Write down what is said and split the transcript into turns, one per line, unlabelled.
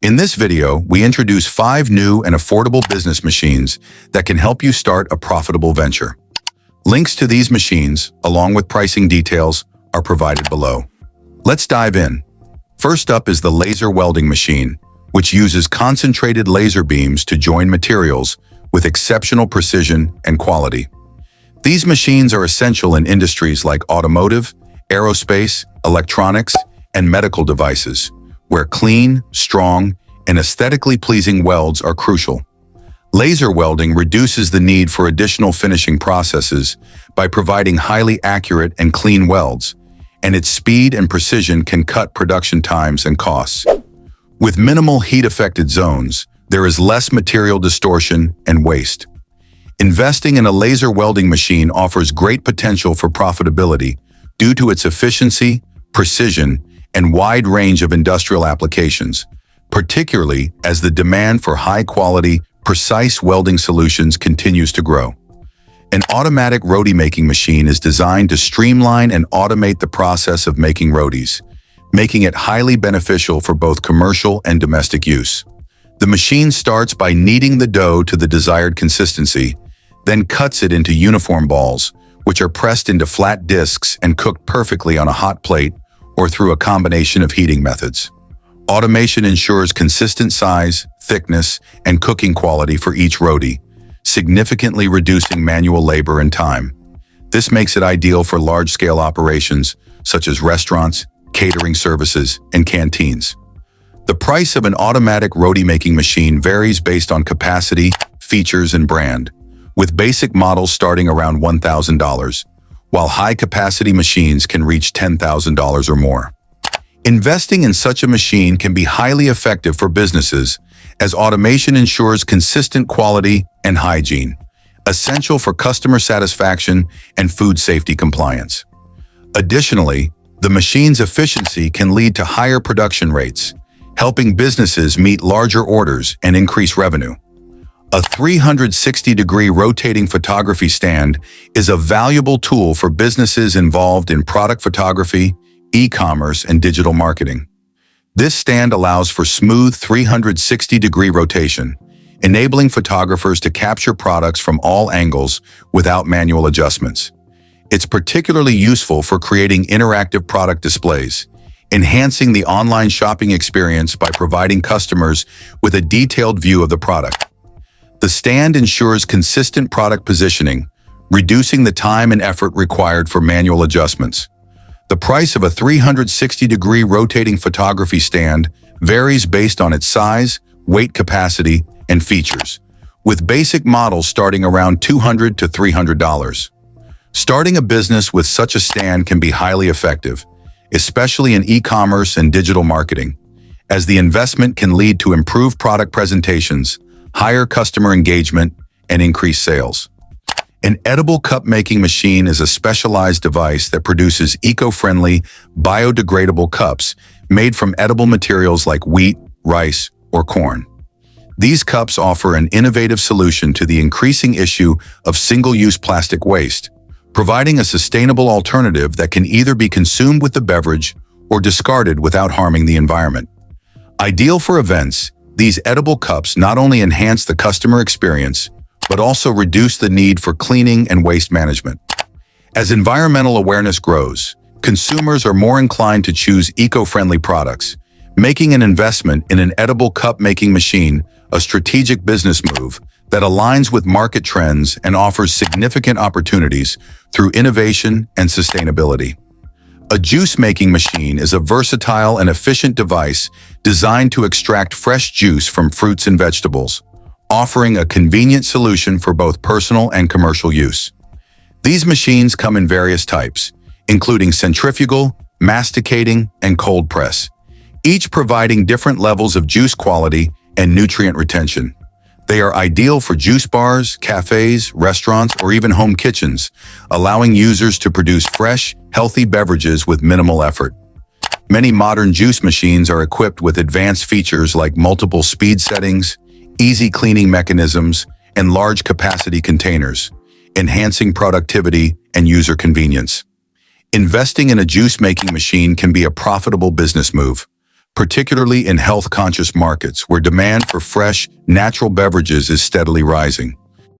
In this video, we introduce 5 new and affordable business machines that can help you start a profitable venture. Links to these machines, along with pricing details, are provided below. Let's dive in. First up is the laser welding machine, which uses concentrated laser beams to join materials with exceptional precision and quality. These machines are essential in industries like automotive, aerospace, electronics, and medical devices, where clean, strong, and aesthetically pleasing welds are crucial. Laser welding reduces the need for additional finishing processes by providing highly accurate and clean welds, and its speed and precision can cut production times and costs. With minimal heat-affected zones, there is less material distortion and waste. Investing in a laser welding machine offers great potential for profitability due to its efficiency, precision, and wide range of industrial applications, particularly as the demand for high-quality, precise welding solutions continues to grow. An automatic roti making machine is designed to streamline and automate the process of making rotis, making it highly beneficial for both commercial and domestic use. The machine starts by kneading the dough to the desired consistency, then cuts it into uniform balls, which are pressed into flat discs and cooked perfectly on a hot plate or through a combination of heating methods. Automation ensures consistent size, thickness, and cooking quality for each roti, significantly reducing manual labor and time. This makes it ideal for large-scale operations such as restaurants, catering services, and canteens. The price of an automatic roti-making machine varies based on capacity, features, and brand, with basic models starting around $1,000, while high-capacity machines can reach $10,000 or more. Investing in such a machine can be highly effective for businesses, as automation ensures consistent quality and hygiene, essential for customer satisfaction and food safety compliance. Additionally, the machine's efficiency can lead to higher production rates, helping businesses meet larger orders and increase revenue. A 360-degree rotating photography stand is a valuable tool for businesses involved in product photography, e-commerce, and digital marketing. This stand allows for smooth 360-degree rotation, enabling photographers to capture products from all angles without manual adjustments. It's particularly useful for creating interactive product displays, enhancing the online shopping experience by providing customers with a detailed view of the product. The stand ensures consistent product positioning, reducing the time and effort required for manual adjustments. The price of a 360-degree rotating photography stand varies based on its size, weight capacity, and features, with basic models starting around $200 to $300. Starting a business with such a stand can be highly effective, especially in e-commerce and digital marketing, as the investment can lead to improved product presentations, higher customer engagement, and increased sales. An edible cup-making machine is a specialized device that produces eco-friendly, biodegradable cups made from edible materials like wheat, rice, or corn. These cups offer an innovative solution to the increasing issue of single-use plastic waste, providing a sustainable alternative that can either be consumed with the beverage or discarded without harming the environment. Ideal for events, these edible cups not only enhance the customer experience, but also reduce the need for cleaning and waste management. As environmental awareness grows, consumers are more inclined to choose eco-friendly products, making an investment in an edible cup-making machine a strategic business move that aligns with market trends and offers significant opportunities through innovation and sustainability. A juice-making machine is a versatile and efficient device designed to extract fresh juice from fruits and vegetables, offering a convenient solution for both personal and commercial use. These machines come in various types, including centrifugal, masticating, and cold press, each providing different levels of juice quality and nutrient retention. They are ideal for juice bars, cafes, restaurants, or even home kitchens, allowing users to produce fresh, healthy beverages with minimal effort. Many modern juice machines are equipped with advanced features like multiple speed settings, easy cleaning mechanisms, and large capacity containers, enhancing productivity and user convenience. Investing in a juice-making machine can be a profitable business move, particularly in health-conscious markets where demand for fresh, natural beverages is steadily rising.